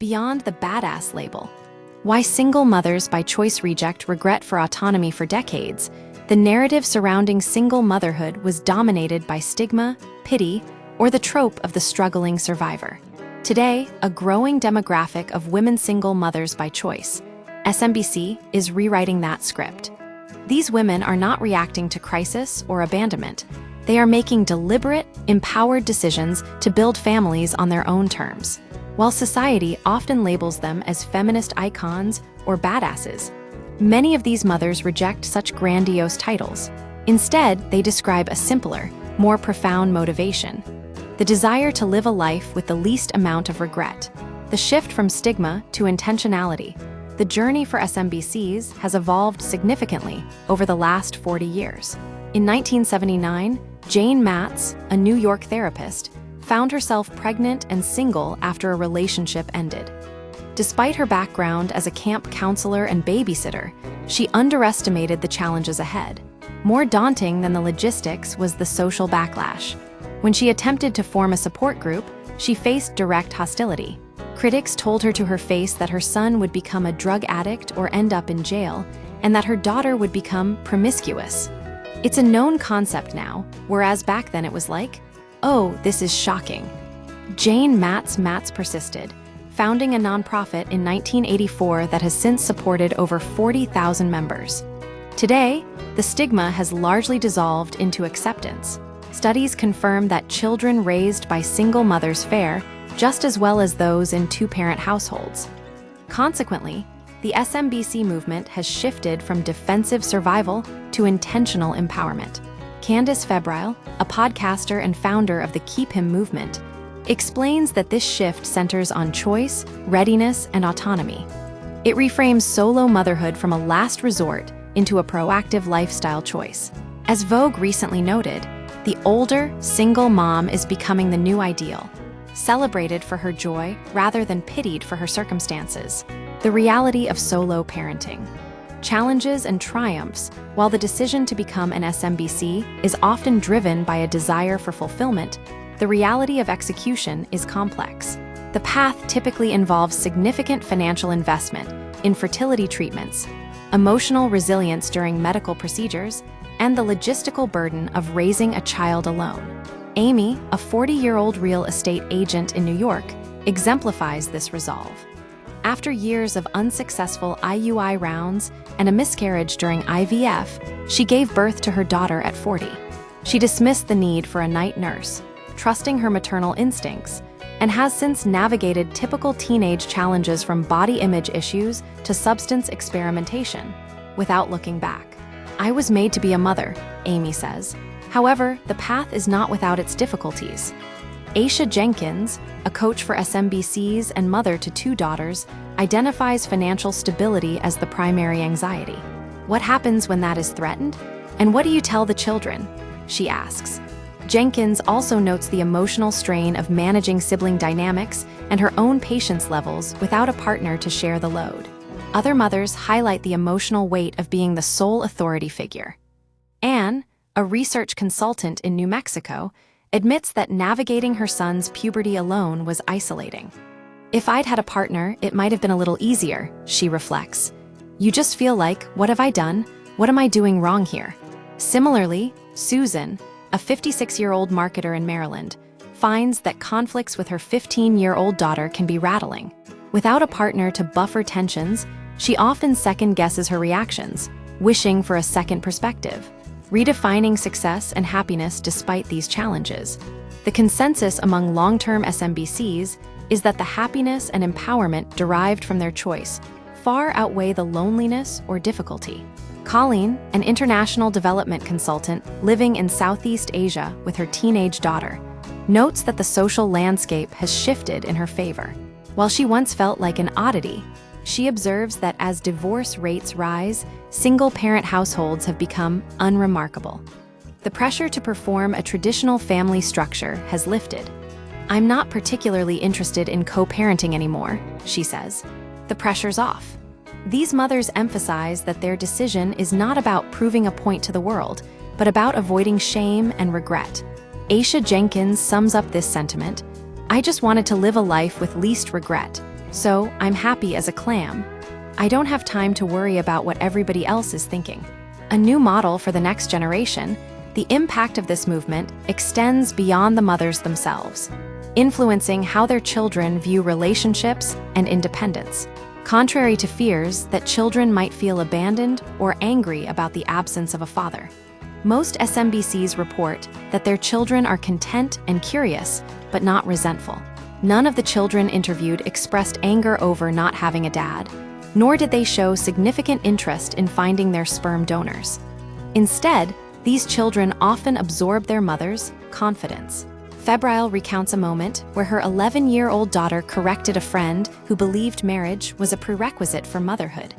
Beyond the badass label. Why single mothers by choice reject regret for autonomy. For decades, the narrative surrounding single motherhood was dominated by stigma, pity, or the trope of the struggling survivor. Today, a growing demographic of women single mothers by choice, SMBC, is rewriting that script. These women are not reacting to crisis or abandonment. They are making deliberate, empowered decisions to build families on their own terms. While society often labels them as feminist icons or badasses, many of these mothers reject such grandiose titles. Instead, they describe a simpler, more profound motivation: the desire to live a life with the least amount of regret. The shift from stigma to intentionality. The journey for SMBCs has evolved significantly over the last 40 years. In 1979, Jane Matz, a New York therapist, found herself pregnant and single after a relationship ended. Despite her background as a camp counselor and babysitter, she underestimated the challenges ahead. More daunting than the logistics was the social backlash. When she attempted to form a support group, she faced direct hostility. Critics told her to her face that her son would become a drug addict or end up in jail, and that her daughter would become promiscuous. It's a known concept now, whereas back then it was like, "Oh, this is shocking." Jane Matz persisted, founding a nonprofit in 1984 that has since supported over 40,000 members. Today, the stigma has largely dissolved into acceptance. Studies confirm that children raised by single mothers fare just as well as those in two-parent households. Consequently, the SMBC movement has shifted from defensive survival to intentional empowerment. Candace Febrile, a podcaster and founder of the Keep Him movement, explains that this shift centers on choice, readiness, and autonomy. It reframes solo motherhood from a last resort into a proactive lifestyle choice. As Vogue recently noted, the older, single mom is becoming the new ideal, celebrated for her joy rather than pitied for her circumstances. The reality of solo parenting. Challenges and triumphs. While the decision to become an SMBC is often driven by a desire for fulfillment, the reality of execution is complex. The path typically involves significant financial investment in fertility treatments, emotional resilience during medical procedures, and the logistical burden of raising a child alone. Amy, a 40-year-old real estate agent in New York, exemplifies this resolve. After years of unsuccessful IUI rounds and a miscarriage during IVF, she gave birth to her daughter at 40. She dismissed the need for a night nurse, trusting her maternal instincts, and has since navigated typical teenage challenges from body image issues to substance experimentation without looking back. "I was made to be a mother," Amy says. However, the path is not without its difficulties. Aisha Jenkins, a coach for SMBCs and mother to 2 daughters, identifies financial stability as the primary anxiety. "What happens when that is threatened? And what do you tell the children?" she asks. Jenkins also notes the emotional strain of managing sibling dynamics and her own patience levels without a partner to share the load. Other mothers highlight the emotional weight of being the sole authority figure. Anne, a research consultant in New Mexico, admits that navigating her son's puberty alone was isolating. "If I'd had a partner, it might have been a little easier," she reflects. "You just feel like, what have I done? What am I doing wrong here?" Similarly, Susan, a 56-year-old marketer in Maryland, finds that conflicts with her 15-year-old daughter can be rattling. Without a partner to buffer tensions, she often second-guesses her reactions, wishing for a second perspective. Redefining success and happiness despite these challenges. The consensus among long-term SMBCs is that the happiness and empowerment derived from their choice far outweigh the loneliness or difficulty. Colleen, an international development consultant living in Southeast Asia with her teenage daughter, notes that the social landscape has shifted in her favor. While she once felt like an oddity, she observes that as divorce rates rise, single-parent households have become unremarkable. The pressure to perform a traditional family structure has lifted. "I'm not particularly interested in co-parenting anymore," she says. The pressure's off. These mothers emphasize that their decision is not about proving a point to the world, but about avoiding shame and regret. Aisha Jenkins sums up this sentiment: "I just wanted to live a life with least regret, So I'm happy as a clam. I don't have time to worry about what everybody else is thinking. A new model for the next generation, the impact of this movement extends beyond the mothers themselves, influencing how their children view relationships and independence. Contrary to fears that children might feel abandoned or angry about the absence of a father, most SMBCs report that their children are content and curious, but not resentful. None of the children interviewed expressed anger over not having a dad, nor did they show significant interest in finding their sperm donors. Instead, these children often absorb their mother's confidence. Febrile recounts a moment where her 11-year-old daughter corrected a friend who believed marriage was a prerequisite for motherhood.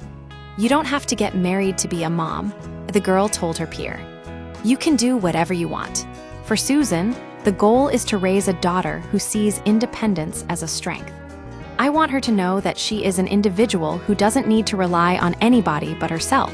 "You don't have to get married to be a mom," the girl told her peer. "You can do whatever you want." For Susan, the goal is to raise a daughter who sees independence as a strength. "I want her to know that she is an individual who doesn't need to rely on anybody but herself,"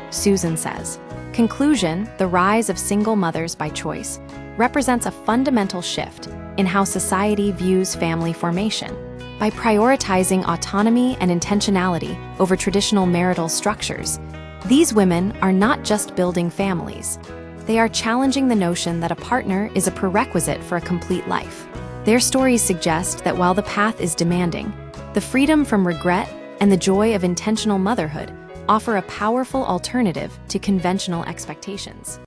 Susan says. Conclusion: the rise of single mothers by choice represents a fundamental shift in how society views family formation. By prioritizing autonomy and intentionality over traditional marital structures, these women are not just building families. They are challenging the notion that a partner is a prerequisite for a complete life. Their stories suggest that while the path is demanding, the freedom from regret and the joy of intentional motherhood offer a powerful alternative to conventional expectations.